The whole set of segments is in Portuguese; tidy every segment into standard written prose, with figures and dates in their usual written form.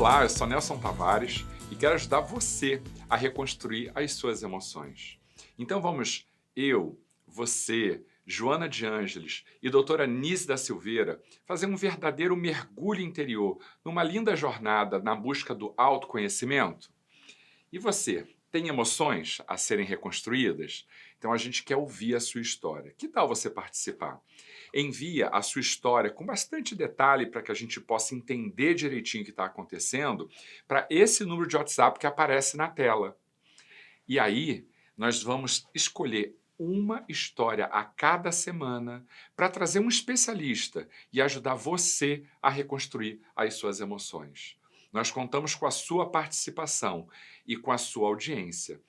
Olá, eu sou Nelson Tavares e quero ajudar você a reconstruir as suas emoções. Então vamos, eu, você, Joana de Ângeles e doutora Nise da Silveira, fazer um verdadeiro mergulho interior numa linda jornada na busca do autoconhecimento? E você, tem emoções a serem reconstruídas? Então a gente quer ouvir a sua história. Que tal você participar? Envia a sua história com bastante detalhe para que a gente possa entender direitinho o que está acontecendo para esse número de WhatsApp que aparece na tela. E aí nós vamos escolher uma história a cada semana para trazer um especialista e ajudar você a reconstruir as suas emoções. Nós contamos com a sua participação e com a sua audiência.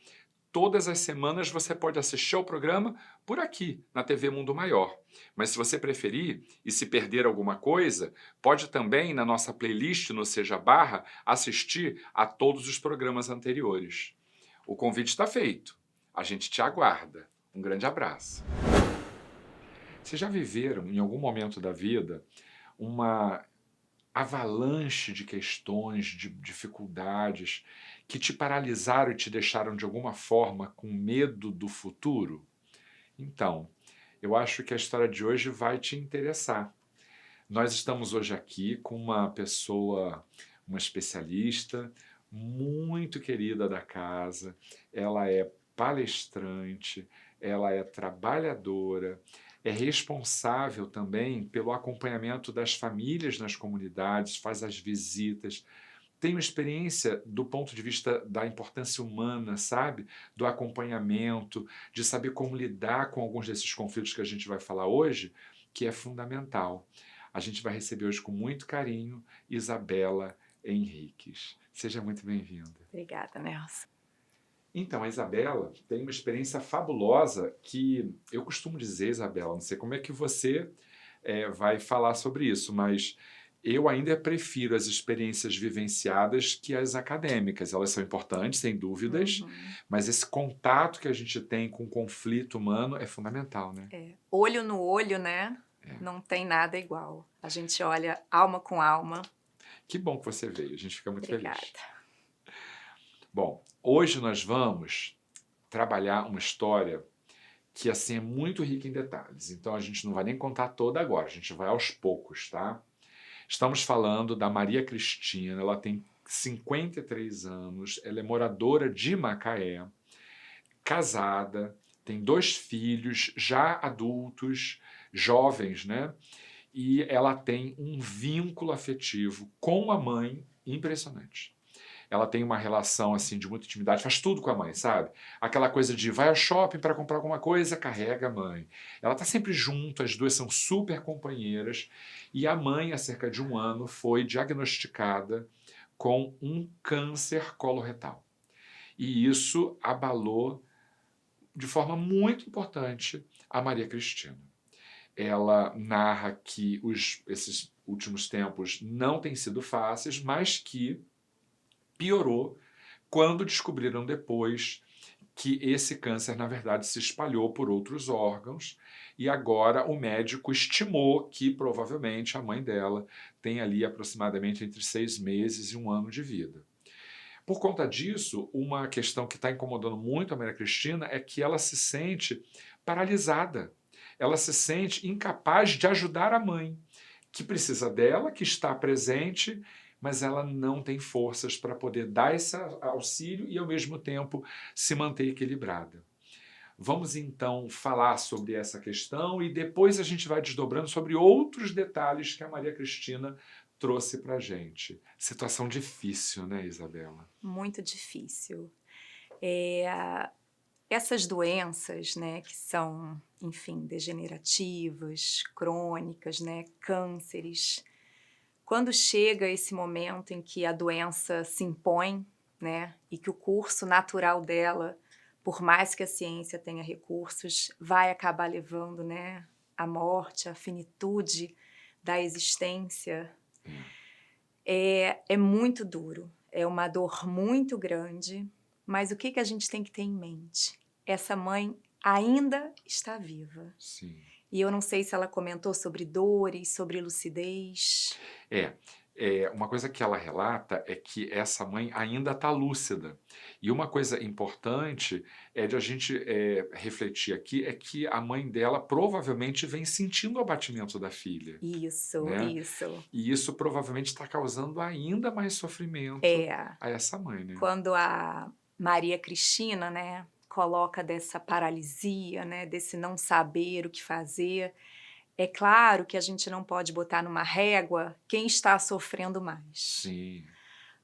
Todas as semanas você pode assistir ao programa por aqui, na TV Mundo Maior. Mas se você preferir e se perder alguma coisa, pode também, na nossa playlist no Seja Barra, assistir a todos os programas anteriores. O convite está feito. A gente te aguarda. Um grande abraço. Vocês já viveram, em algum momento da vida, uma avalanche de questões, de dificuldades que te paralisaram e te deixaram de alguma forma com medo do futuro? Então, eu acho que a história de hoje vai te interessar. Nós estamos hoje aqui com uma pessoa, uma especialista muito querida da casa. Ela é palestrante, ela é trabalhadora, é responsável também pelo acompanhamento das famílias nas comunidades, faz as visitas, tem uma experiência do ponto de vista da importância humana, sabe? Do acompanhamento, de saber como lidar com alguns desses conflitos que a gente vai falar hoje, que é fundamental. A gente vai receber hoje com muito carinho Isabela Henriques. Seja muito bem-vinda. Obrigada, Nelson. Então, a Isabela tem uma experiência fabulosa que eu costumo dizer, Isabela, não sei como é que você vai falar sobre isso, mas eu ainda prefiro as experiências vivenciadas que as acadêmicas. Elas são importantes, sem dúvidas, mas esse contato que a gente tem com o conflito humano é fundamental, né? Olho no olho, né? Não tem nada igual. A gente olha alma com alma. Que bom que você veio, a gente fica muito Obrigada. feliz. Bom, hoje nós vamos trabalhar uma história que assim é muito rica em detalhes. Então a gente não vai nem contar toda agora, a gente vai aos poucos, tá? Estamos falando da Maria Cristina, ela tem 53 anos, ela é moradora de Macaé, casada, tem 2 filhos já adultos, jovens, né? E ela tem um vínculo afetivo com a mãe impressionante. Ela tem uma relação assim de muita intimidade, faz tudo com a mãe, sabe? Aquela coisa de vai ao shopping para comprar alguma coisa, carrega a mãe. Ela está sempre junto, as duas são super companheiras. E a mãe, há cerca de 1 ano, foi diagnosticada com um câncer coloretal. E isso abalou de forma muito importante a Maria Cristina. Ela narra que esses últimos tempos não têm sido fáceis, mas que piorou quando descobriram depois que esse câncer, na verdade, se espalhou por outros órgãos e agora o médico estimou que provavelmente a mãe dela tem ali aproximadamente entre 6 meses e 1 ano de vida. Por conta disso, uma questão que está incomodando muito a Maria Cristina é que ela se sente paralisada. Ela se sente incapaz de ajudar a mãe, que precisa dela, que está presente, mas ela não tem forças para poder dar esse auxílio e, ao mesmo tempo, se manter equilibrada. Vamos, então, falar sobre essa questão e depois a gente vai desdobrando sobre outros detalhes que a Maria Cristina trouxe para a gente. Situação difícil, né, Isabela? Muito difícil. Essas doenças, né, que são, enfim, degenerativas, crônicas, né, cânceres, quando chega esse momento em que a doença se impõe, né, e que o curso natural dela, por mais que a ciência tenha recursos, vai acabar levando, né, à morte, à finitude da existência, é muito duro, é uma dor muito grande, mas o que a gente tem que ter em mente? Essa mãe ainda está viva. Sim. E eu não sei se ela comentou sobre dores, sobre lucidez. Uma coisa que ela relata é que essa mãe ainda está lúcida. E uma coisa importante é de a gente refletir aqui é que a mãe dela provavelmente vem sentindo o abatimento da filha, Isso, né? isso. E isso provavelmente está causando ainda mais sofrimento É. a essa mãe, né? Quando a Maria Cristina, né, coloca dessa paralisia, né, desse não saber o que fazer, é claro que a gente não pode botar numa régua quem está sofrendo mais. Sim,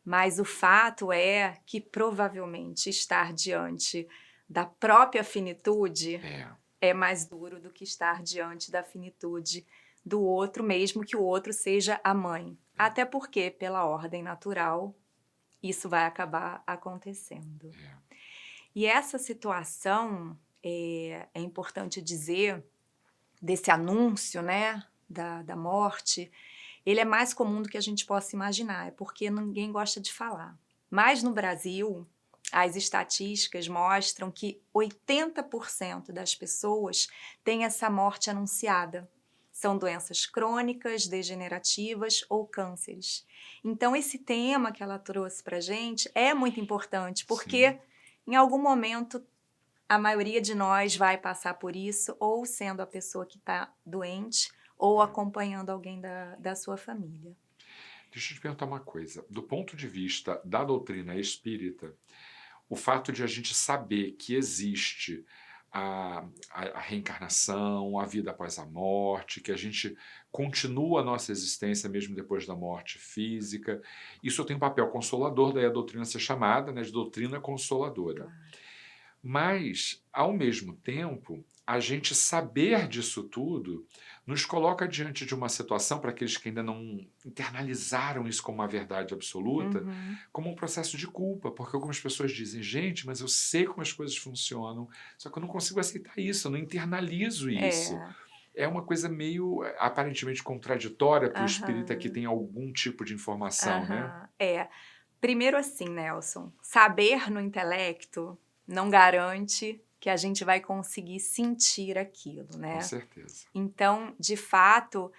Mas o fato é que provavelmente estar diante da própria finitude é, é mais duro do que estar diante da finitude do outro, mesmo que o outro seja a mãe. Até porque, pela ordem natural, isso vai acabar acontecendo. é. E essa situação, é importante dizer, desse anúncio, né, da morte, ele é mais comum do que a gente possa imaginar, é porque ninguém gosta de falar. Mas no Brasil, as estatísticas mostram que 80% das pessoas têm essa morte anunciada. São doenças crônicas, degenerativas ou cânceres. Então, esse tema que ela trouxe para a gente é muito importante, porque Sim. em algum momento a maioria de nós vai passar por isso, ou sendo a pessoa que está doente, ou acompanhando alguém da sua família. Deixa eu te perguntar uma coisa. Do ponto de vista da doutrina espírita, o fato de a gente saber que existe a reencarnação, a vida após a morte, que a gente continua a nossa existência mesmo depois da morte física, isso tem um papel consolador, daí a doutrina ser chamada, né, de doutrina consoladora. Claro. Mas, ao mesmo tempo, a gente saber disso tudo nos coloca diante de uma situação, para aqueles que ainda não internalizaram isso como uma verdade absoluta, Uhum. como um processo de culpa, porque algumas pessoas dizem, gente, mas eu sei como as coisas funcionam, só que eu não consigo aceitar isso, eu não internalizo isso. É. É uma coisa meio aparentemente contraditória para o espírita que Aham. tem algum tipo de informação, né? Aham. É. Primeiro assim, Nelson, saber no intelecto não garante que a gente vai conseguir sentir aquilo, Com né? certeza. Então, de fato,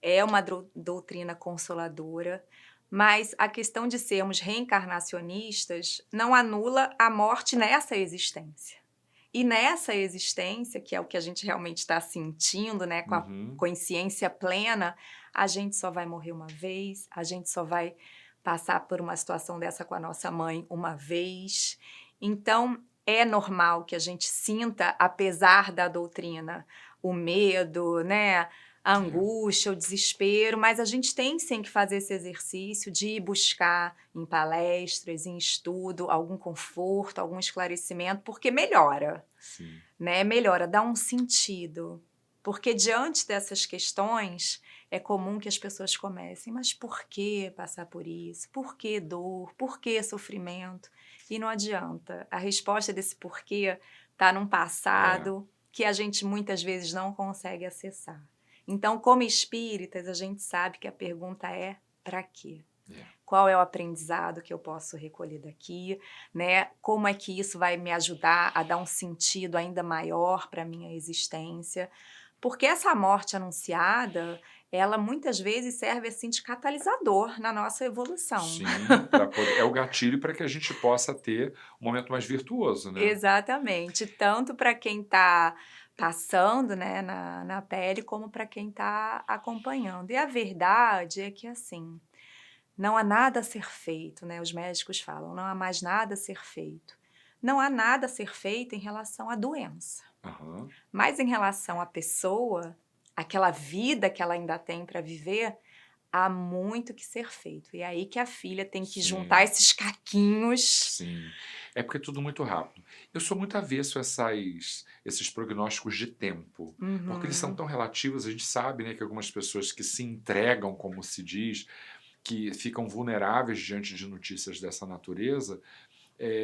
é uma doutrina consoladora, mas a questão de sermos reencarnacionistas não anula a morte nessa existência. E nessa existência, que é o que a gente realmente está sentindo, né, com a Uhum. consciência plena, a gente só vai morrer uma vez, a gente só vai passar por uma situação dessa com a nossa mãe uma vez. Então, é normal que a gente sinta, apesar da doutrina, o medo, né, a É. angústia, o desespero, mas a gente tem sim que fazer esse exercício de ir buscar em palestras, em estudo, algum conforto, algum esclarecimento, porque melhora, Sim. né? Melhora, dá um sentido. Porque diante dessas questões, é comum que as pessoas comecem, mas por que passar por isso? Por que dor? Por que sofrimento? E não adianta. A resposta desse porquê está num É. passado que a gente muitas vezes não consegue acessar. Então, como espíritas, a gente sabe que a pergunta é para quê? É. Qual é o aprendizado que eu posso recolher daqui, né? Como é que isso vai me ajudar a dar um sentido ainda maior para a minha existência? Porque essa morte anunciada, ela muitas vezes serve assim de catalisador na nossa evolução. Sim, para poder é o gatilho para que a gente possa ter um momento mais virtuoso, né. Exatamente, tanto para quem está passando, né, na pele, como para quem está acompanhando. E a verdade é que, assim, não há nada a ser feito, né, os médicos falam, não há mais nada a ser feito. Não há nada a ser feito em relação à doença, Aham. mas em relação à pessoa, aquela vida que ela ainda tem para viver, há muito que ser feito. E é aí que a filha tem que juntar Sim, esses caquinhos. sim. É porque é tudo muito rápido. Eu sou muito avesso a esses prognósticos de tempo, porque eles são Uhum. tão relativos, a gente sabe, né, que algumas pessoas que se entregam, como se diz, que ficam vulneráveis diante de notícias dessa natureza,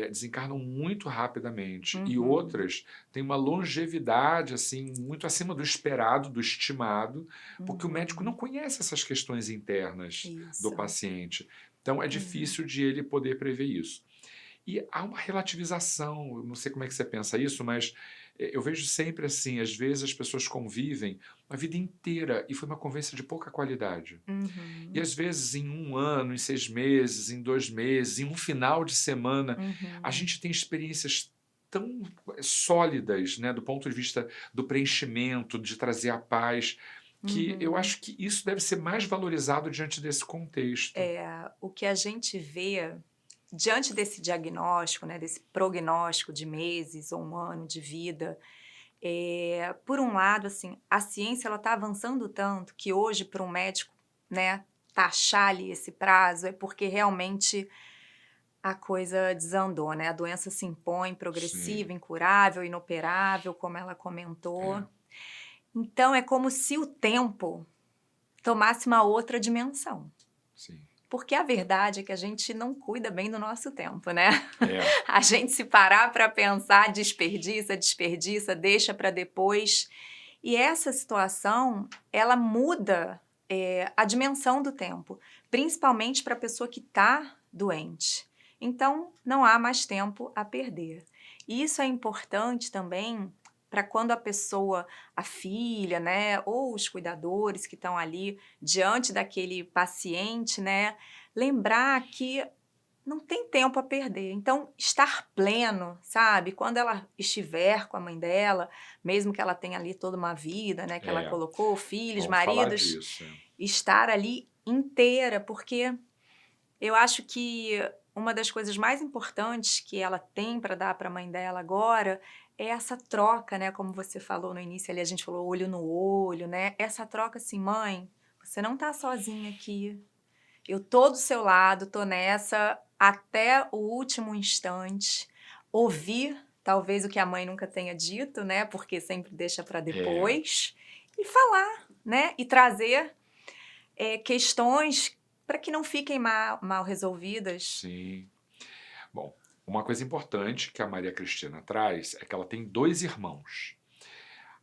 desencarnam muito rapidamente e Uhum. outras têm uma longevidade assim muito acima do esperado, do estimado, porque o médico não Uhum. conhece essas questões internas do Isso. paciente. Então é Uhum. difícil de ele poder prever isso. E há uma relativização, eu não sei como é que você pensa isso, mas eu vejo sempre assim, às vezes as pessoas convivem a vida inteira e foi uma convivência de pouca qualidade. E Uhum, às vezes em 1 ano, em 6 meses, em 2 meses, em um final de semana, a uhum, gente tem experiências tão sólidas, né, do ponto de vista do preenchimento, de trazer a paz, que eu uhum. acho que isso deve ser mais valorizado diante desse contexto. O que a gente vê diante desse diagnóstico, né, desse prognóstico de meses ou 1 ano de vida, por um lado, assim, a ciência ela está avançando tanto que hoje para um médico, né, taxar ali esse prazo é porque realmente a coisa desandou, né, a doença se impõe progressiva, Sim, incurável, inoperável, como ela comentou. é, Então é como se o tempo tomasse uma outra dimensão. sim. Porque a verdade é que a gente não cuida bem do nosso tempo, né. É, A gente se parar para pensar, desperdiça, desperdiça, deixa para depois. E essa situação, ela muda, a dimensão do tempo, principalmente para a pessoa que está doente. Então, não há mais tempo a perder. E isso é importante também para quando a pessoa, a filha, né, ou os cuidadores que estão ali diante daquele paciente, né, lembrar que não tem tempo a perder. Então, estar pleno, sabe? Quando ela estiver com a mãe dela, mesmo que ela tenha ali toda uma vida, né, que ela é. colocou, filhos, Vamos falar maridos, disso. É. estar ali inteira, porque eu acho que uma das coisas mais importantes que ela tem para dar para a mãe dela agora é essa troca, né? Como você falou no início ali, a gente falou olho no olho, né? Essa troca assim, mãe, você não tá sozinha aqui. Eu tô do seu lado, tô nessa até o último instante. Ouvir, talvez o que a mãe nunca tenha dito, né? Porque sempre deixa para É, depois. E falar, né? E trazer questões para que não fiquem mal resolvidas. sim. Bom, uma coisa importante que a Maria Cristina traz é que ela tem 2 irmãos.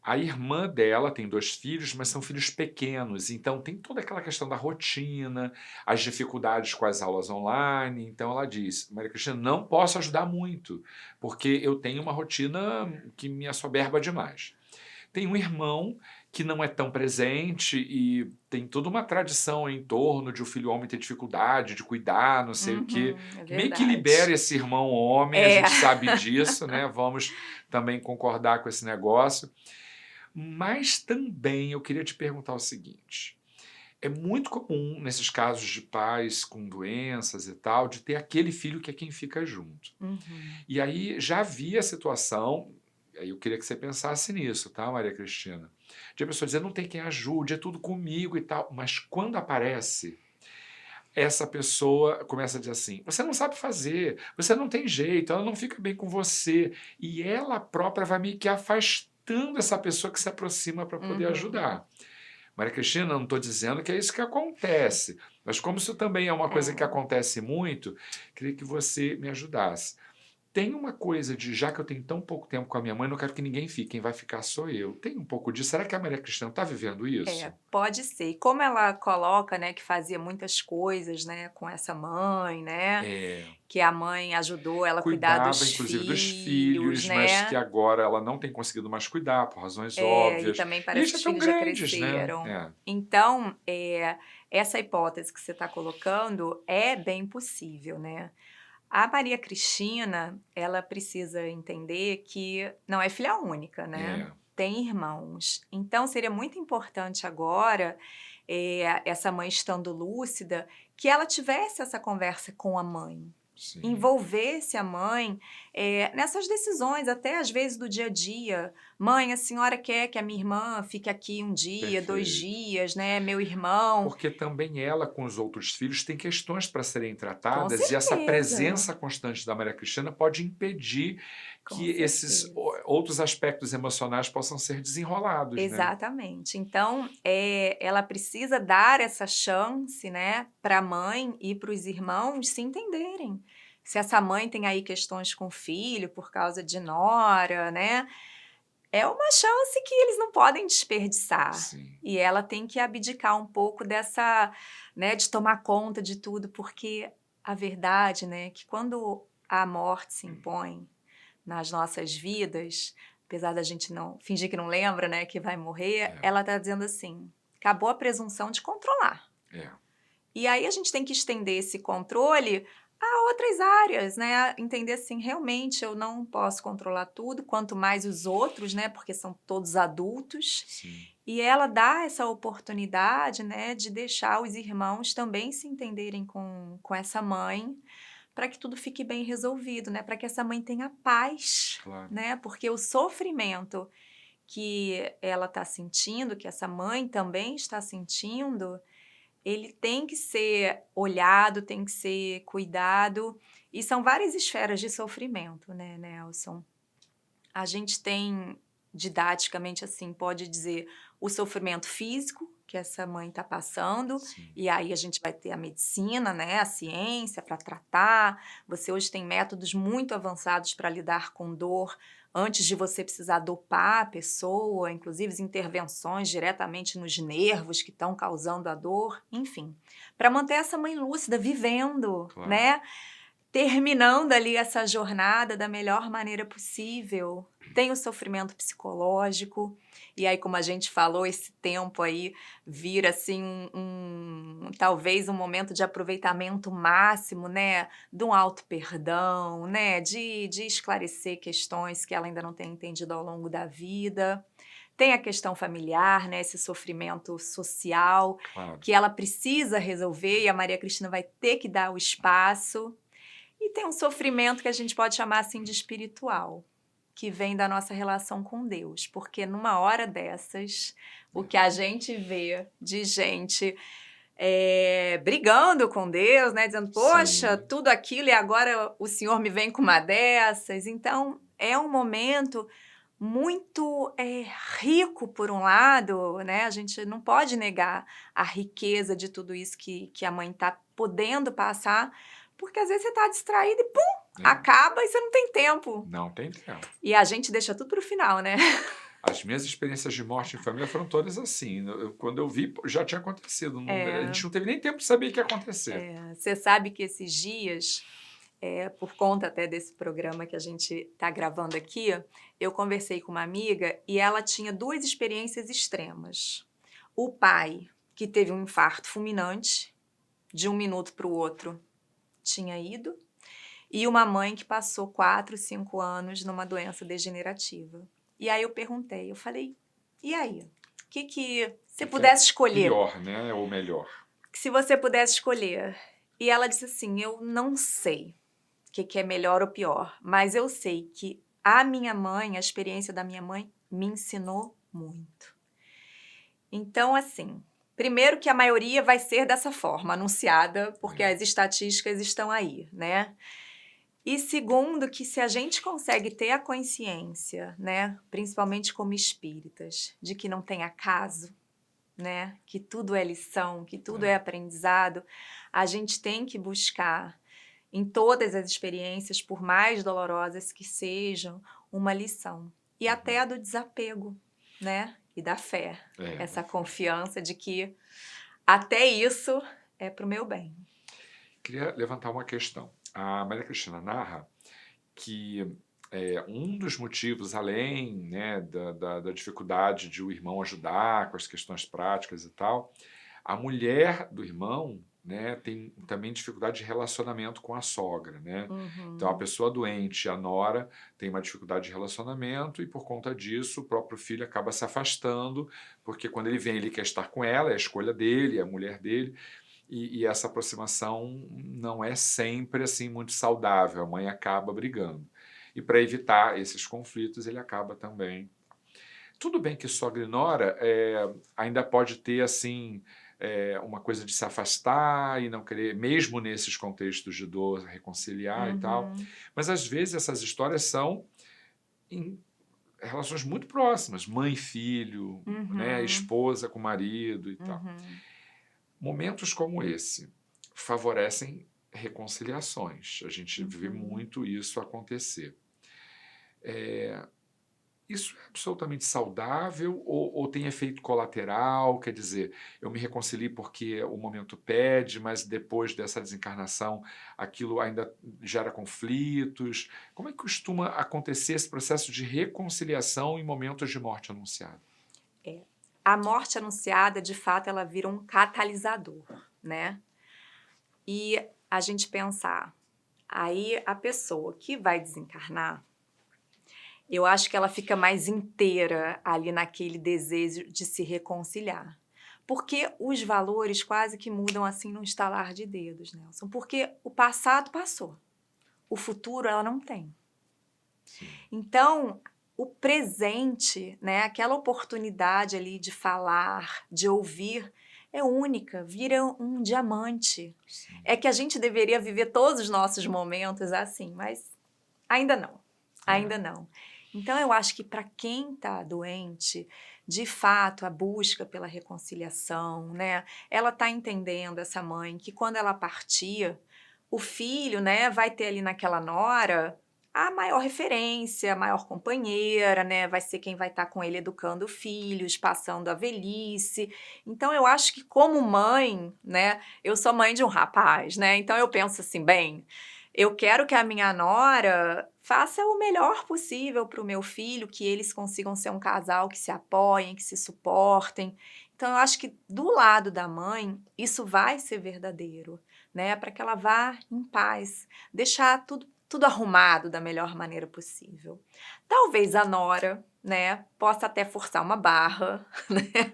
A irmã dela tem 2 filhos, mas são filhos pequenos, então tem toda aquela questão da rotina, as dificuldades com as aulas online. Então ela diz: Maria Cristina, não posso ajudar muito, porque eu tenho uma rotina que me assoberba demais. Tem um irmão que não é tão presente e tem toda uma tradição em torno de o filho homem ter dificuldade de cuidar, não sei o quê, Uhum, é que meio que libera verdade. esse irmão homem, a É. gente sabe disso, né? Vamos também concordar com esse negócio. Mas também eu queria te perguntar o seguinte: é muito comum nesses casos de pais com doenças e tal, de ter aquele filho que é quem fica junto. Uhum. E aí já vi a situação, aí eu queria que você pensasse nisso, tá, Maria Cristina? De a pessoa dizer, não tem quem ajude, é tudo comigo e tal, mas quando aparece, essa pessoa começa a dizer assim: você não sabe fazer, você não tem jeito, ela não fica bem com você. E ela própria vai meio que afastando essa pessoa que se aproxima para poder Uhum. ajudar. Maria Cristina, não estou dizendo que é isso que acontece, mas como isso também é uma coisa que É. acontece muito, queria que você me ajudasse. Tem uma coisa de, já que eu tenho tão pouco tempo com a minha mãe, não quero que ninguém fique, quem vai ficar sou eu. Tem um pouco disso. Será que a Maria Cristina está vivendo É, isso? pode ser. E como ela coloca, né, que fazia muitas coisas, né, com essa mãe, né, É, que a mãe ajudou ela a cuidar cuidava dos inclusive dos filhos, filhos, mas que né, agora ela não tem conseguido mais cuidar, por razões e óbvias. também E eles parece que já os estão filhos já grandes, né? cresceram. É, Então, essa hipótese que você está colocando é bem possível, né. A Maria Cristina, ela precisa entender que não é filha única, né, é, tem irmãos. Então seria muito importante agora, essa mãe estando lúcida, que ela tivesse essa conversa com a mãe. sim, Envolvesse a mãe, nessas decisões, até às vezes do dia a dia. "Mãe, a senhora quer que a minha irmã fique aqui 1 dia, 2 perfeito. dias, né, meu irmão". Porque também ela, com os outros filhos, tem questões para serem Com tratadas e essa certeza, presença constante da Maria Cristina pode impedir com que esses certeza. outros aspectos emocionais possam ser desenrolados, né? Exatamente. Então, ela precisa dar essa chance, né, para a mãe e para os irmãos se entenderem. Se essa mãe tem aí questões com o filho por causa de nora, né, é uma chance que eles não podem desperdiçar. Sim, E ela tem que abdicar um pouco dessa, né, de tomar conta de tudo, porque a verdade, né, que quando a morte se impõe nas nossas vidas, apesar da gente não fingir que não lembra, né, que vai morrer, ela está dizendo assim, acabou a presunção de controlar. E aí a gente tem que estender esse controle a outras áreas, né? Entender assim, realmente eu não posso controlar tudo, quanto mais os outros, né? Porque são todos adultos. Sim. E ela dá essa oportunidade, né, de deixar os irmãos também se entenderem com essa mãe, para que tudo fique bem resolvido, né? Para que essa mãe tenha paz, Claro. né? Porque o sofrimento que ela está sentindo, que essa mãe também está sentindo, ele tem que ser olhado, tem que ser cuidado, e são várias esferas de sofrimento, né, Nelson? A gente tem, didaticamente assim, pode dizer o sofrimento físico que essa mãe está passando, Sim. e aí a gente vai ter a medicina, né, a ciência para tratar. Você hoje tem métodos muito avançados para lidar com dor, antes de você precisar dopar a pessoa, inclusive intervenções diretamente nos nervos que estão causando a dor, enfim, para manter essa mãe lúcida, vivendo, Claro. né? Terminando ali essa jornada da melhor maneira possível. Tem o sofrimento psicológico, e aí, como a gente falou, esse tempo aí vira assim talvez um momento de aproveitamento máximo, né? De um auto-perdão, né? De esclarecer questões que ela ainda não tem entendido ao longo da vida. Tem a questão familiar, né? Esse sofrimento social, Claro. que ela precisa resolver, e a Maria Cristina vai ter que dar o espaço. E tem um sofrimento que a gente pode chamar assim de espiritual, que vem da nossa relação com Deus, porque numa hora dessas, o que a gente vê de gente brigando com Deus, né, dizendo, poxa, Sim. tudo aquilo e agora o Senhor me vem com uma dessas. Então, é um momento muito rico, por um lado, né? A gente não pode negar a riqueza de tudo isso que a mãe está podendo passar, porque às vezes você está distraído e pum, acaba e você não tem tempo. Não tem tempo. E a gente deixa tudo para o final, né? As minhas experiências de morte em família foram todas assim. Quando eu vi, já tinha acontecido. A gente não teve nem tempo de saber o que ia acontecer. Você sabe que esses dias, por conta até desse programa que a gente está gravando aqui, eu conversei com uma amiga e ela tinha duas experiências extremas. O pai, que teve um infarto fulminante, de um minuto para o outro, tinha ido, e uma mãe que passou 4, 5 anos numa doença degenerativa. E aí eu perguntei, eu falei, e aí? O que você pudesse escolher? Pior, né? Ou melhor? Se você pudesse escolher. E ela disse assim, eu não sei o que é melhor ou pior, mas eu sei que a minha mãe, a experiência da minha mãe, me ensinou muito. Então, assim, primeiro que a maioria vai ser dessa forma, anunciada, porque as estatísticas estão aí, né? E segundo, que se a gente consegue ter a consciência, né, principalmente como espíritas, de que não tem acaso, né, que tudo é lição, que tudo é aprendizado, a gente tem que buscar em todas as experiências, por mais dolorosas que sejam, uma lição. E até a do desapego, né, e da fé. Essa confiança de que até isso é para o meu bem. Queria levantar uma questão. A Maria Cristina narra que um dos motivos, além, né, da dificuldade de o irmão ajudar com as questões práticas e tal, a mulher do irmão, né, tem também dificuldade de relacionamento com a sogra, né? Então a pessoa doente, a nora, tem uma dificuldade de relacionamento e por conta disso o próprio filho acaba se afastando, porque quando ele vem ele quer estar com ela, é a escolha dele, é a mulher dele. E essa aproximação não é sempre assim muito saudável, a mãe acaba brigando. E para evitar esses conflitos, ele acaba também. Tudo bem que sogra e nora ainda pode ter assim uma coisa de se afastar e não querer, mesmo nesses contextos de dor, reconciliar e tal. Mas às vezes essas histórias são em relações muito próximas, mãe e filho, né, esposa com marido e tal. Momentos como esse favorecem reconciliações. A gente vê muito isso acontecer. isso é absolutamente saudável ou tem efeito colateral? Quer dizer, eu me reconcilio porque o momento pede, mas depois dessa desencarnação aquilo ainda gera conflitos. Como é que costuma acontecer esse processo de reconciliação em momentos de morte anunciada? É. A morte anunciada, de fato, ela vira um catalisador, né? E a gente pensar, aí a pessoa que vai desencarnar, eu acho que ela fica mais inteira ali naquele desejo de se reconciliar. Porque os valores quase que mudam assim num estalar de dedos, Nelson. Porque o passado passou, o futuro ela não tem. Sim, Então, o presente, né, aquela oportunidade ali de falar, de ouvir, é única, vira um diamante. sim. É que a gente deveria viver todos os nossos momentos assim, mas ainda não, É, ainda não. Então eu acho que para quem está doente, de fato, a busca pela reconciliação, né? Ela está entendendo, essa mãe, que quando ela partir, o filho, né, vai ter ali naquela nora a maior referência, a maior companheira, né? Vai ser quem vai estar com ele educando filhos, passando a velhice. Então eu acho que como mãe, né? Eu sou mãe de um rapaz, né? Então eu penso assim, bem, eu quero que a minha nora faça o melhor possível para o meu filho, que eles consigam ser um casal que se apoiem, que se suportem. Então, eu acho que do lado da mãe, isso vai ser verdadeiro, né? Para que ela vá em paz, deixar tudo arrumado da melhor maneira possível. Talvez a nora, né, possa até forçar uma barra, né?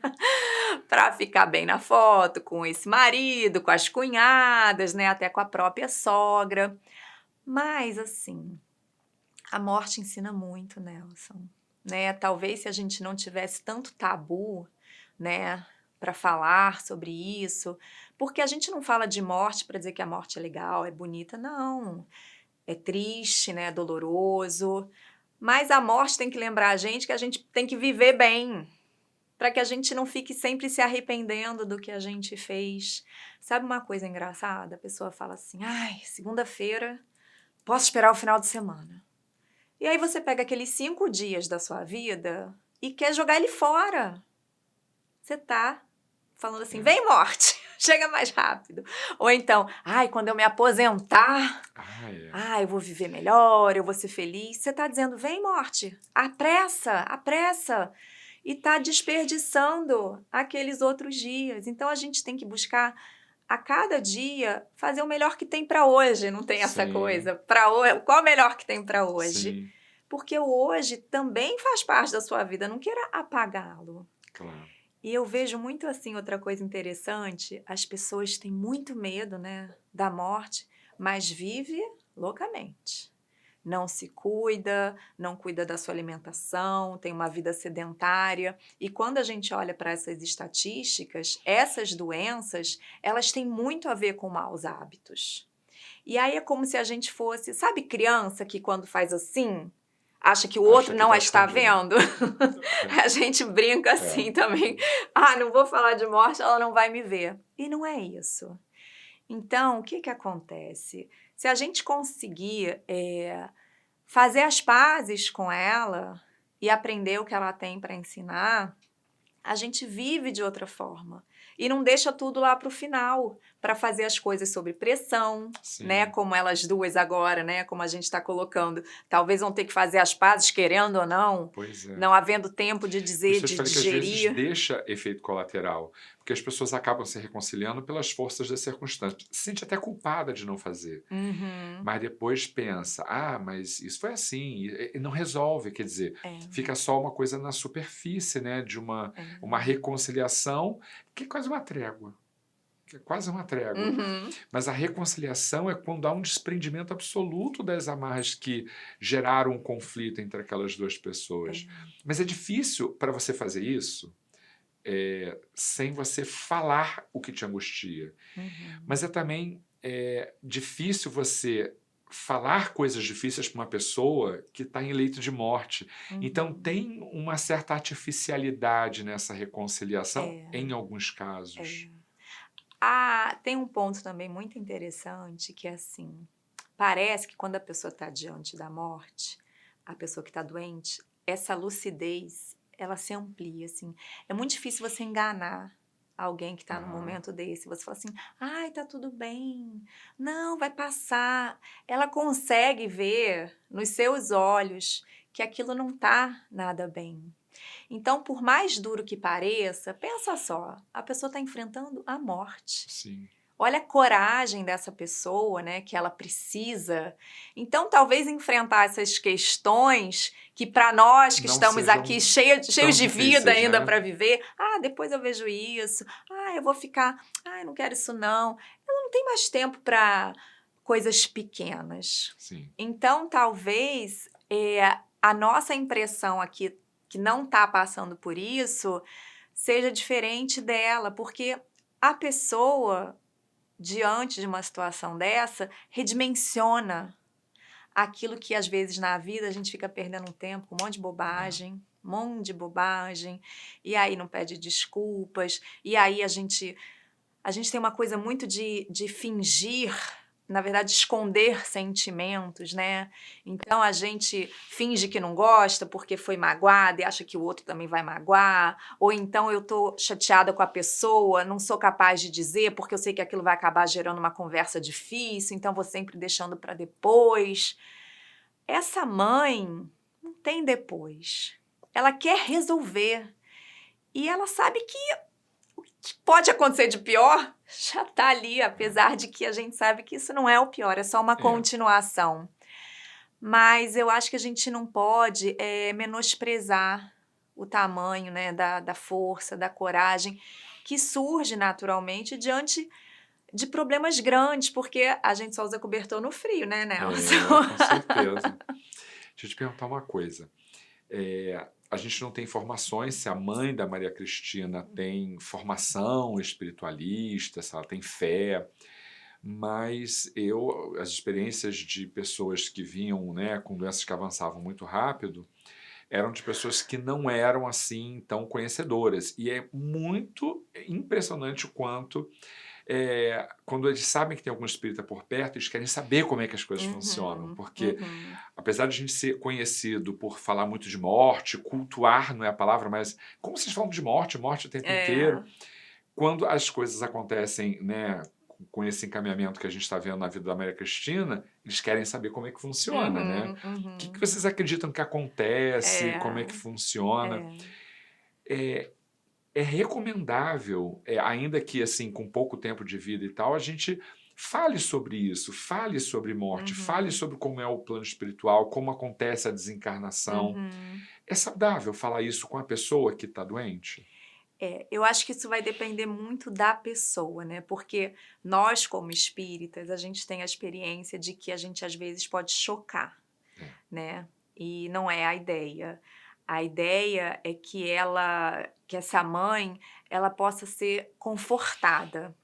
Para ficar bem na foto com esse marido, com as cunhadas, né, até com a própria sogra. Mas, assim, a morte ensina muito, Nelson, né? Talvez se a gente não tivesse tanto tabu, né, para falar sobre isso, porque a gente não fala de morte para dizer que a morte é legal, é bonita, não. É triste, né, é doloroso, mas a morte tem que lembrar a gente tem que viver bem, para que a gente não fique sempre se arrependendo do que a gente fez. Sabe uma coisa engraçada? A pessoa fala assim: "Ai, segunda-feira, posso esperar o final de semana". E aí você pega aqueles 5 dias da sua vida e quer jogar ele fora. Você tá falando assim: é. "Vem morte, chega mais rápido". Ou então: "Ai, quando eu me aposentar, Ah, é. eu vou viver melhor, eu vou ser feliz". Você tá dizendo: "Vem morte, apressa, apressa". E tá desperdiçando aqueles outros dias. Então a gente tem que buscar a cada dia fazer o melhor que tem para hoje, não tem essa Sim, coisa? Para hoje, qual é o melhor que tem para hoje? sim, Porque o hoje também faz parte da sua vida, não queira apagá-lo. claro. E eu vejo muito assim, outra coisa interessante, as pessoas têm muito medo, né, da morte, mas vive loucamente. Não se cuida, não cuida da sua alimentação, tem uma vida sedentária. E quando a gente olha para essas estatísticas, essas doenças, elas têm muito a ver com maus hábitos. E aí é como se a gente fosse, sabe, criança que quando faz assim, acha que o Acha outro que não tá a está escondido. vendo? A gente brinca É. assim também. Ah, não vou falar de morte, ela não vai me ver. E não é isso. Então, o que que acontece? Se a gente conseguir fazer as pazes com ela e aprender o que ela tem para ensinar, a gente vive de outra forma. E não deixa tudo lá para o final, para fazer as coisas sob pressão, né? Sim, Como elas duas agora, né? Como a gente está colocando. Talvez vão ter que fazer as pazes, querendo ou não, pois é. não havendo tempo de Por dizer, isso eu te de falei que às vezes digerir. deixa efeito colateral, porque as pessoas acabam se reconciliando pelas forças das circunstâncias. Se sente até culpada de não fazer, Uhum, mas depois pensa: ah, mas isso foi assim, e não resolve, quer dizer, é, fica só uma coisa na superfície, né, de uma é. reconciliação que é quase uma trégua. Que é quase uma trégua. Uhum, Mas a reconciliação é quando há um desprendimento absoluto das amarras que geraram um conflito entre aquelas duas pessoas. é, Mas é difícil para você fazer isso sem você falar o que te angustia. uhum, Mas é também difícil você falar coisas difíceis para uma pessoa que está em leito de morte. Então uhum. tem uma certa artificialidade nessa reconciliação É, em alguns casos. é. Ah, tem um ponto também muito interessante que é assim, parece que quando a pessoa está diante da morte, a pessoa que está doente, essa lucidez, ela se amplia, assim. É muito difícil você enganar alguém que está num Aham. momento desse. Você fala assim, ai, tá tudo bem. Não, vai passar. Ela consegue ver nos seus olhos que aquilo não tá nada bem. Então, por mais duro que pareça, pensa só, a pessoa está enfrentando a morte. Sim. Olha a coragem dessa pessoa, né, que ela precisa. Então, talvez enfrentar essas questões que para nós que Não estamos sejam aqui cheios tão de vida difíceis, ainda né? para viver, depois eu vejo isso, eu vou ficar, eu não quero isso não. Ela não tem mais tempo para coisas pequenas. Sim. Então, talvez a nossa impressão aqui, que não está passando por isso, seja diferente dela, porque a pessoa diante de uma situação dessa, redimensiona aquilo que às vezes na vida a gente fica perdendo um tempo com um monte de bobagem, e aí não pede desculpas, e aí a gente tem uma coisa muito de fingir, na verdade, esconder sentimentos, né? Então a gente finge que não gosta porque foi magoada e acha que o outro também vai magoar, ou então eu tô chateada com a pessoa, não sou capaz de dizer porque eu sei que aquilo vai acabar gerando uma conversa difícil, então vou sempre deixando para depois. Essa mãe não tem depois. Ela quer resolver e ela sabe que pode acontecer de pior, já tá ali, apesar de que a gente sabe que isso não é o pior, é só uma continuação. Mas eu acho que a gente não pode menosprezar o tamanho, né, da força, da coragem que surge naturalmente diante de problemas grandes, porque a gente só usa cobertor no frio, né, Nelson? Com certeza. Deixa eu te perguntar uma coisa. A gente não tem informações se a mãe da Maria Cristina tem formação espiritualista, se ela tem fé, mas as experiências de pessoas que vinham, né, com doenças que avançavam muito rápido, eram de pessoas que não eram assim tão conhecedoras. E é muito impressionante o quanto quando eles sabem que tem algum espírita por perto, eles querem saber como é que as coisas funcionam, porque Uhum. apesar de a gente ser conhecido por falar muito de morte, cultuar não é a palavra, mas como vocês falam de morte, morte o tempo inteiro, quando as coisas acontecem, né, com esse encaminhamento que a gente está vendo na vida da Maria Cristina, eles querem saber como é que funciona, né? O que vocês acreditam que acontece, como é que funciona? É, é recomendável, ainda que assim com pouco tempo de vida e tal, a gente fale sobre isso, fale sobre morte, fale sobre como é o plano espiritual, como acontece a desencarnação. É saudável falar isso com a pessoa que está doente? Eu acho que isso vai depender muito da pessoa, né? Porque nós, como espíritas, a gente tem a experiência de que a gente às vezes pode chocar, É. né? E não é a ideia. A ideia é que essa mãe, ela possa ser confortada.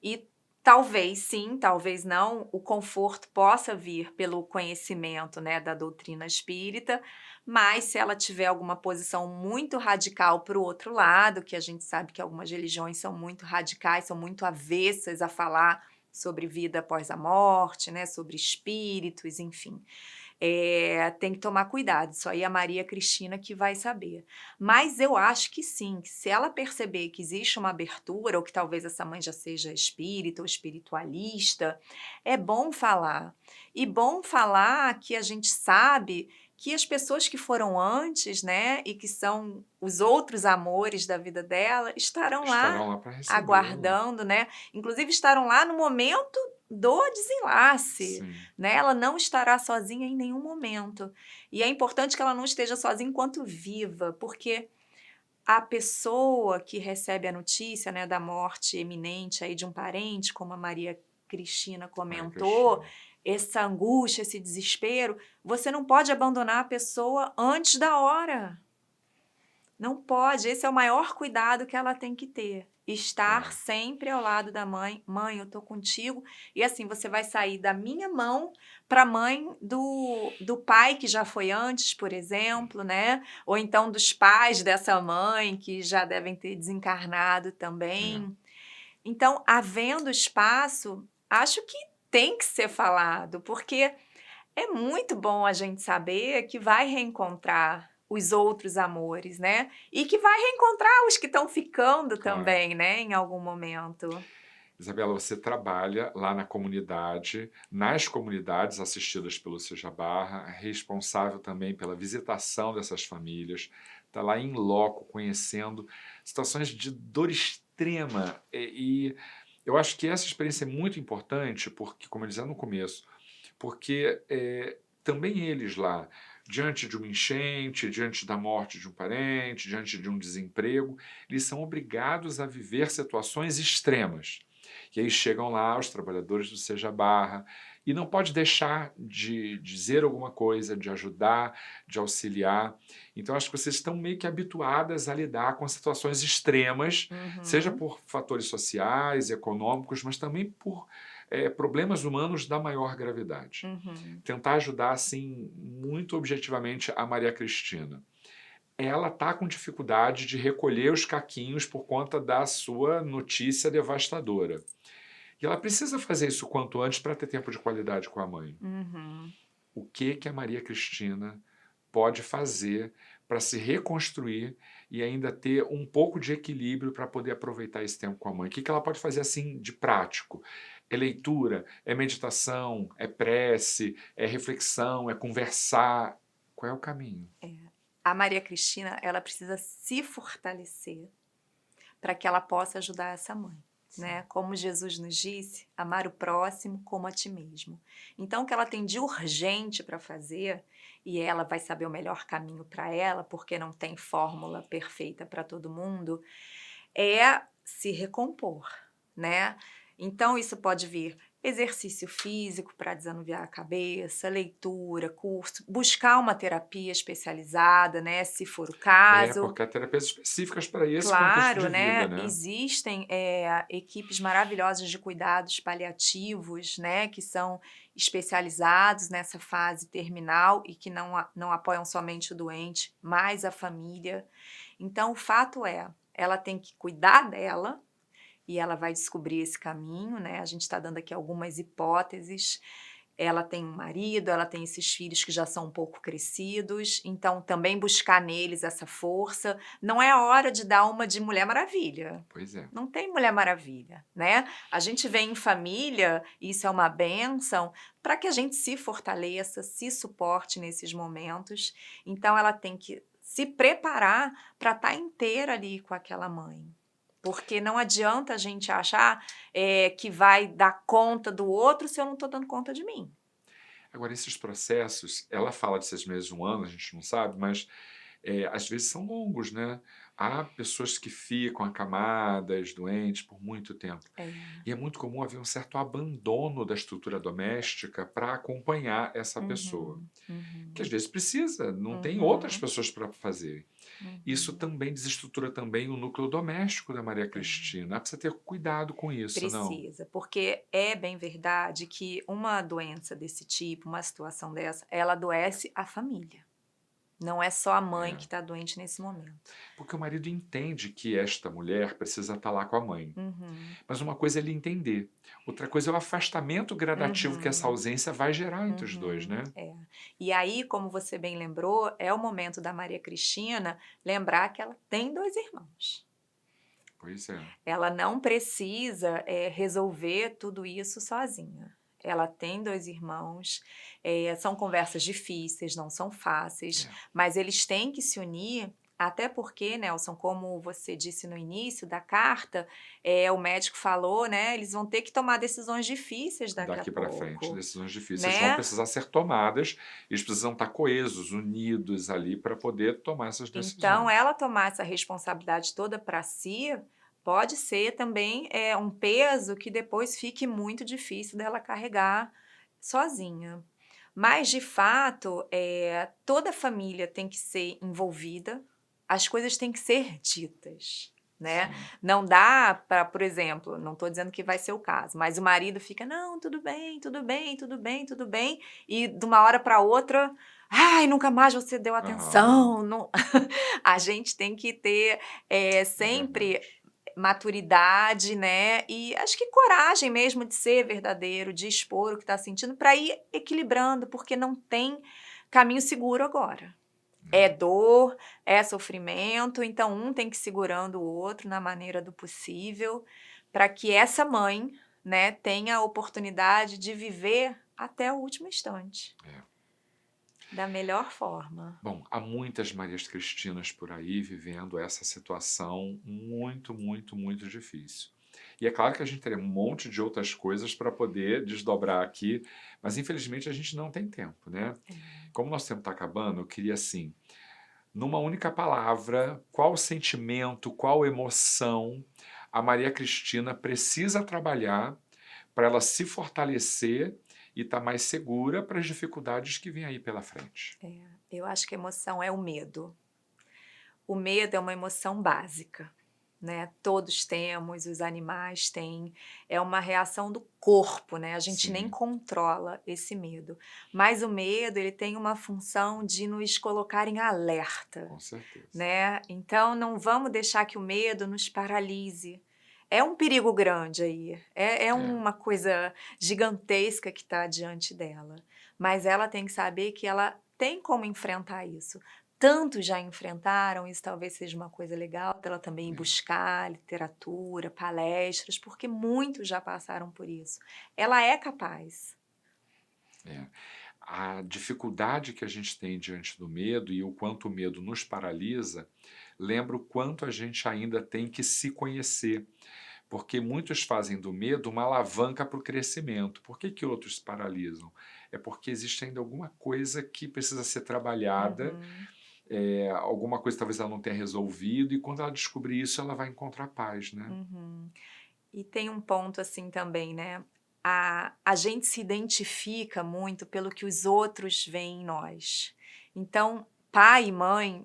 E talvez sim, talvez não, o conforto possa vir pelo conhecimento, né, da doutrina espírita, mas se ela tiver alguma posição muito radical para o outro lado, que a gente sabe que algumas religiões são muito radicais, são muito avessas a falar sobre vida após a morte, né, sobre espíritos, enfim. Tem que tomar cuidado, isso aí é a Maria Cristina que vai saber. Mas eu acho que sim, que se ela perceber que existe uma abertura, ou que talvez essa mãe já seja espírita ou espiritualista, é bom falar. E bom falar que a gente sabe que as pessoas que foram antes, né, e que são os outros amores da vida dela, estarão lá Estarão lá para recebê-la. aguardando, né? Inclusive estarão lá no momento do desenlace, Sim. né? Ela não estará sozinha em nenhum momento. E é importante que ela não esteja sozinha enquanto viva, porque a pessoa que recebe a notícia, né, da morte iminente aí de um parente, como a Maria Cristina Maria comentou, Cristina. essa angústia, esse desespero, você não pode abandonar a pessoa antes da hora. Não pode, esse é o maior cuidado que ela tem que ter. Estar sempre ao lado da mãe. Mãe, eu tô contigo. E assim, você vai sair da minha mão para a mãe do pai que já foi antes, por exemplo, né? Ou então dos pais dessa mãe que já devem ter desencarnado também. Então, havendo espaço, acho que tem que ser falado, porque é muito bom a gente saber que vai reencontrar os outros amores, né? E que vai reencontrar os que estão ficando Claro. também, né? Em algum momento. Isabela, você trabalha lá na comunidade, nas comunidades assistidas pelo Seja Barra, responsável também pela visitação dessas famílias, está lá em loco, conhecendo situações de dor extrema. E eu acho que essa experiência é muito importante, porque, como eu dizia no começo, porque também eles lá, diante de uma enchente, diante da morte de um parente, diante de um desemprego, eles são obrigados a viver situações extremas. E aí chegam lá os trabalhadores do Seja Barra e não pode deixar de dizer alguma coisa, de ajudar, de auxiliar. Então acho que vocês estão meio que habituadas a lidar com situações extremas, seja por fatores sociais, econômicos, mas também por problemas humanos da maior gravidade. Tentar ajudar, assim, muito objetivamente a Maria Cristina. Ela está com dificuldade de recolher os caquinhos por conta da sua notícia devastadora. E ela precisa fazer isso quanto antes para ter tempo de qualidade com a mãe. O que a Maria Cristina pode fazer para se reconstruir e ainda ter um pouco de equilíbrio para poder aproveitar esse tempo com a mãe? O que ela pode fazer assim de prático? É leitura, é meditação, é prece, é reflexão, é conversar. Qual é o caminho? A Maria Cristina, ela precisa se fortalecer para que ela possa ajudar essa mãe. Né? Como Jesus nos disse, amar o próximo como a ti mesmo. Então, o que ela tem de urgente para fazer, e ela vai saber o melhor caminho para ela, porque não tem fórmula perfeita para todo mundo, é se recompor, né? Então, isso pode vir exercício físico para desanuviar a cabeça, leitura, curso, buscar uma terapia especializada, né? Se for o caso. Porque há terapias específicas para esse contexto Claro, de vida, né? né? Existem equipes maravilhosas de cuidados paliativos, né? Que são especializados nessa fase terminal e que não apoiam somente o doente, mas a família. Então, o fato é, ela tem que cuidar dela e ela vai descobrir esse caminho, né? A gente está dando aqui algumas hipóteses. Ela tem um marido, ela tem esses filhos que já são um pouco crescidos, então também buscar neles essa força. Não é hora de dar uma de Mulher Maravilha. Pois é. Não tem Mulher Maravilha, né? A gente vem em família, e isso é uma bênção, para que a gente se fortaleça, se suporte nesses momentos. Então ela tem que se preparar para estar inteira ali com aquela mãe. Porque não adianta a gente achar que vai dar conta do outro se eu não estou dando conta de mim. Agora, esses processos, ela fala de 6 meses, 1 ano, a gente não sabe, mas às vezes são longos, né? Há pessoas que ficam acamadas, doentes, por muito tempo. E é muito comum haver um certo abandono da estrutura doméstica para acompanhar essa pessoa. Que às vezes precisa, não tem outras pessoas para fazer. Isso também desestrutura também o núcleo doméstico da Maria Cristina. Precisa ter cuidado com isso, não? Precisa, porque é bem verdade que uma doença desse tipo, uma situação dessa, ela adoece a família. Não é só a mãe que está doente nesse momento. Porque o marido entende que esta mulher precisa estar lá com a mãe. Mas uma coisa é ele entender. Outra coisa é o afastamento gradativo que essa ausência vai gerar entre os dois, né? E aí, como você bem lembrou, é o momento da Maria Cristina lembrar que ela tem 2 irmãos. Pois é. Ela não precisa resolver tudo isso sozinha. Ela tem 2 irmãos, são conversas difíceis, não são fáceis, mas eles têm que se unir, até porque, Nelson, como você disse no início da carta, o médico falou, né, eles vão ter que tomar decisões difíceis daqui para pouco. frente, decisões difíceis né? vão precisar ser tomadas, eles precisam estar coesos, unidos ali para poder tomar essas decisões. Então, ela tomar essa responsabilidade toda para si pode ser também um peso que depois fique muito difícil dela carregar sozinha. Mas, de fato, toda a família tem que ser envolvida, as coisas têm que ser ditas. Né? Não dá para, por exemplo, não estou dizendo que vai ser o caso, mas o marido fica, não, tudo bem, tudo bem, tudo bem, tudo bem, e de uma hora para outra, ai, nunca mais você deu atenção. Não... A gente tem que ter sempre maturidade, né? E acho que coragem mesmo de ser verdadeiro, de expor o que está sentindo, para ir equilibrando, porque não tem caminho seguro agora. É dor, é sofrimento, então um tem que ir segurando o outro na maneira do possível, para que essa mãe, né, tenha a oportunidade de viver até o último instante, É. da melhor forma. Bom, há muitas Marias Cristinas por aí vivendo essa situação muito, muito, muito difícil. E é claro que a gente teria um monte de outras coisas para poder desdobrar aqui, mas infelizmente a gente não tem tempo, né? Como o nosso tempo está acabando, eu queria assim, numa única palavra, qual sentimento, qual emoção a Maria Cristina precisa trabalhar para ela se fortalecer e estar mais segura para as dificuldades que vêm aí pela frente. Eu acho que a emoção é o medo. O medo é uma emoção básica, né? Todos temos, os animais têm, é uma reação do corpo, né? A gente nem Sim, controla esse medo, mas o medo, ele tem uma função de nos colocar em alerta, com certeza. né? Então não vamos deixar que o medo nos paralise. É um perigo grande aí, é É, uma coisa gigantesca que está diante dela, mas ela tem que saber que ela tem como enfrentar isso. Tantos já enfrentaram, isso talvez seja uma coisa legal dela também é, buscar literatura, palestras, porque muitos já passaram por isso. Ela é capaz. é. A dificuldade que a gente tem diante do medo e o quanto o medo nos paralisa, lembra o quanto a gente ainda tem que se conhecer. Porque muitos fazem do medo uma alavanca para o crescimento. Por que que outros paralisam? É porque existe ainda alguma coisa que precisa ser trabalhada, Uhum. alguma coisa talvez ela não tenha resolvido, e quando ela descobrir isso, ela vai encontrar paz, né? Uhum. E tem um ponto assim também, né? A gente se identifica muito pelo que os outros veem em nós. Então, pai e mãe,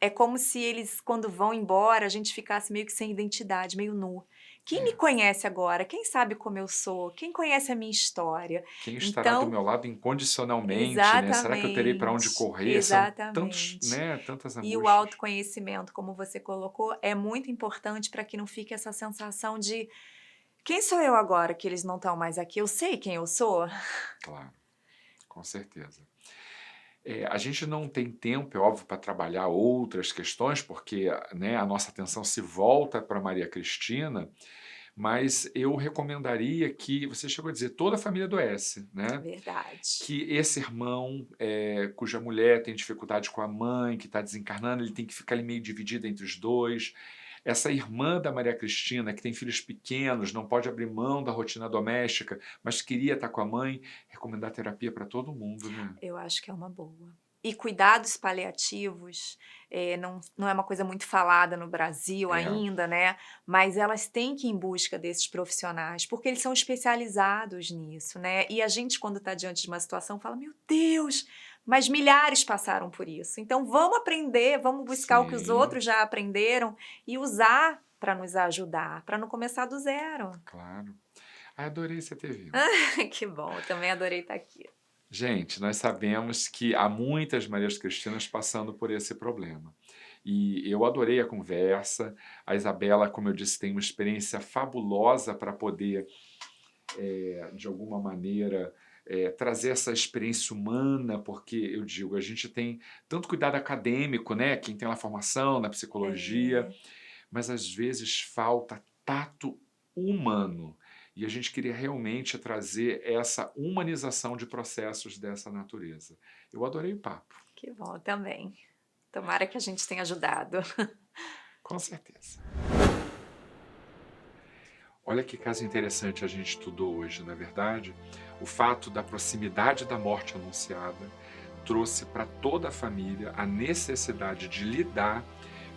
é como se eles, quando vão embora, a gente ficasse meio que sem identidade, meio nu. Quem me É. conhece agora? Quem sabe como eu sou? Quem conhece a minha história? Quem estará do Então, meu lado incondicionalmente, né? Será que eu terei para onde exatamente, correr? São tantos, exatamente. né, tantas E o angústias. autoconhecimento, como você colocou, é muito importante para que não fique essa sensação de quem sou eu agora que eles não estão mais aqui? Eu sei quem eu sou? Claro, com certeza. A gente não tem tempo, é óbvio, para trabalhar outras questões, porque, né, a nossa atenção se volta para Maria Cristina, mas eu recomendaria que, você chegou a dizer, toda a família adoece, né? Verdade. Que esse irmão, cuja mulher tem dificuldade com a mãe, que está desencarnando, ele tem que ficar ali meio dividido entre os dois. Essa irmã da Maria Cristina, que tem filhos pequenos, não pode abrir mão da rotina doméstica, mas queria estar com a mãe, recomendar terapia para todo mundo, né? Eu acho que é uma boa. E cuidados paliativos, não é uma coisa muito falada no Brasil É, ainda, né, mas elas têm que ir em busca desses profissionais, porque eles são especializados nisso, né, e a gente quando está diante de uma situação fala: "Meu Deus, mas milhares passaram por isso, então vamos aprender, vamos buscar o que os sim, outros já aprenderam e usar para nos ajudar, para não começar do zero". claro. Ai, adorei você ter vindo. Que bom, eu também adorei estar aqui. Gente, nós sabemos que há muitas Marias Cristinas passando por esse problema. E eu adorei a conversa. A Isabela, como eu disse, tem uma experiência fabulosa para poder, de alguma maneira, trazer essa experiência humana, porque eu digo, a gente tem tanto cuidado acadêmico, né? Quem tem uma formação na psicologia, É. mas às vezes falta tato humano. E a gente queria realmente trazer essa humanização de processos dessa natureza. Eu adorei o papo, Que bom, também. Tomara que a gente tenha ajudado. com certeza. Olha que caso interessante a gente estudou hoje, na verdade. O fato da proximidade da morte anunciada trouxe para toda a família a necessidade de lidar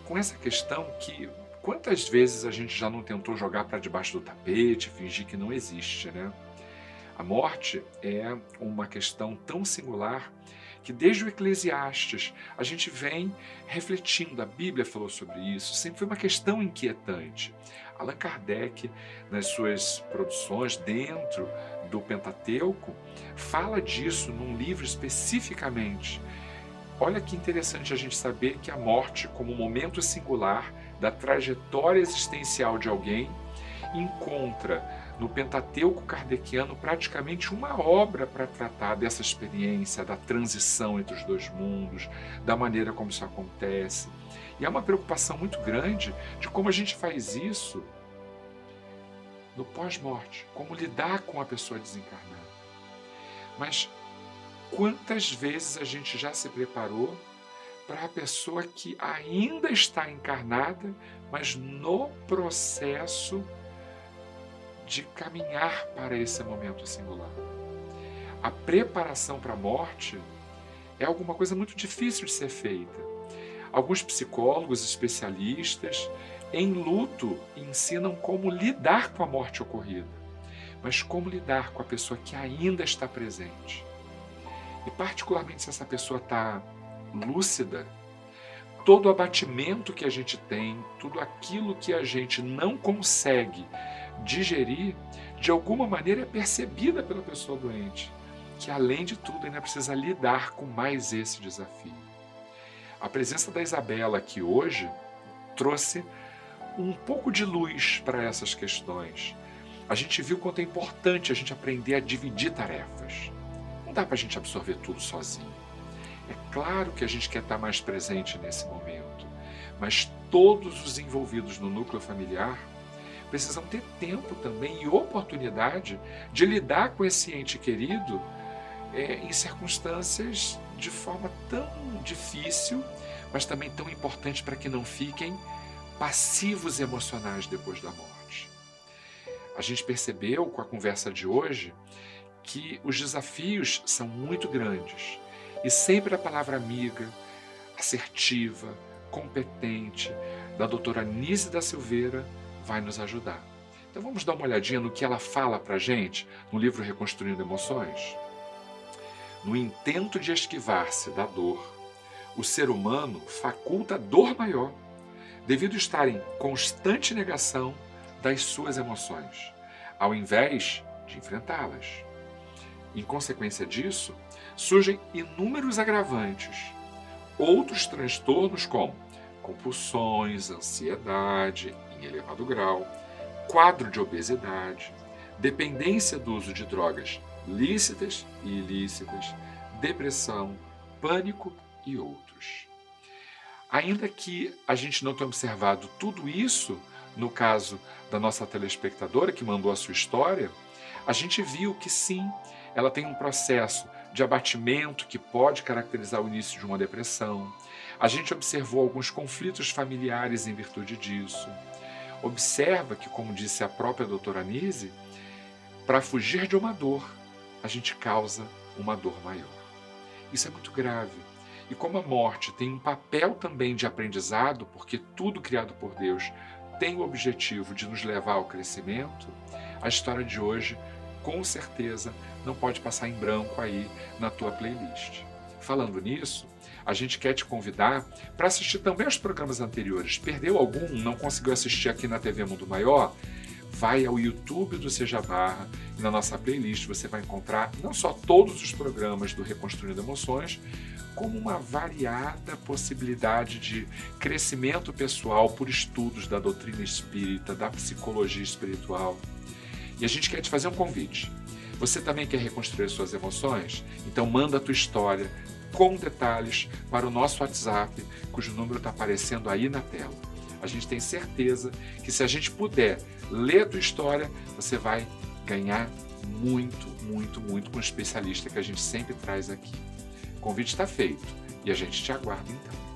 com essa questão que quantas vezes a gente já não tentou jogar para debaixo do tapete, fingir que não existe, né? A morte é uma questão tão singular que desde o Eclesiastes a gente vem refletindo, a Bíblia falou sobre isso, sempre foi uma questão inquietante. Allan Kardec, nas suas produções dentro do Pentateuco, fala disso num livro especificamente. Olha que interessante a gente saber que a morte, como um momento singular da trajetória existencial de alguém, encontra no Pentateuco kardeciano praticamente uma obra para tratar dessa experiência, da transição entre os dois mundos, da maneira como isso acontece. E há uma preocupação muito grande de como a gente faz isso no pós-morte, como lidar com a pessoa desencarnada. Mas quantas vezes a gente já se preparou para a pessoa que ainda está encarnada, mas no processo de caminhar para esse momento singular? A preparação para a morte é alguma coisa muito difícil de ser feita. Alguns psicólogos especialistas em luto ensinam como lidar com a morte ocorrida, mas como lidar com a pessoa que ainda está presente. E particularmente se essa pessoa está lúcida, todo o abatimento que a gente tem, tudo aquilo que a gente não consegue digerir, de alguma maneira é percebida pela pessoa doente, que além de tudo ainda precisa lidar com mais esse desafio. A presença da Isabela aqui hoje trouxe um pouco de luz para essas questões. A gente viu quanto é importante a gente aprender a dividir tarefas. Não dá para a gente absorver tudo sozinho. É claro que a gente quer estar mais presente nesse momento, mas todos os envolvidos no núcleo familiar precisam ter tempo também e oportunidade de lidar com esse ente querido em circunstâncias de forma tão difícil, mas também tão importante para que não fiquem passivos emocionais depois da morte. A gente percebeu com a conversa de hoje que os desafios são muito grandes e sempre a palavra amiga, assertiva, competente da doutora Nise da Silveira vai nos ajudar. Então vamos dar uma olhadinha no que ela fala para a gente no livro Reconstruindo Emoções? No intento de esquivar-se da dor, o ser humano faculta a dor maior, devido estar em constante negação das suas emoções, ao invés de enfrentá-las. Em consequência disso, surgem inúmeros agravantes, outros transtornos como compulsões, ansiedade em elevado grau, quadro de obesidade, dependência do uso de drogas lícitas e ilícitas, depressão, pânico e outros. Ainda que a gente não tenha observado tudo isso, no caso da nossa telespectadora que mandou a sua história, a gente viu que sim, ela tem um processo de abatimento que pode caracterizar o início de uma depressão. A gente observou alguns conflitos familiares em virtude disso. Observa que, como disse a própria doutora Nise, para fugir de uma dor, a gente causa uma dor maior. Isso é muito grave. E como a morte tem um papel também de aprendizado, porque tudo criado por Deus tem o objetivo de nos levar ao crescimento, a história de hoje, com certeza, não pode passar em branco aí na tua playlist. Falando nisso, a gente quer te convidar para assistir também aos programas anteriores. Perdeu algum? Não conseguiu assistir aqui na TV Mundo Maior? Vai ao YouTube do Seja Barra e na nossa playlist você vai encontrar não só todos os programas do Reconstruindo Emoções, como uma variada possibilidade de crescimento pessoal por estudos da doutrina espírita, da psicologia espiritual. E a gente quer te fazer um convite. Você também quer reconstruir suas emoções? Então manda a tua história com detalhes para o nosso WhatsApp, cujo número está aparecendo aí na tela. A gente tem certeza que se a gente puder ler a tua história, você vai ganhar muito, muito, muito com o especialista que a gente sempre traz aqui. O convite está feito e a gente te aguarda então.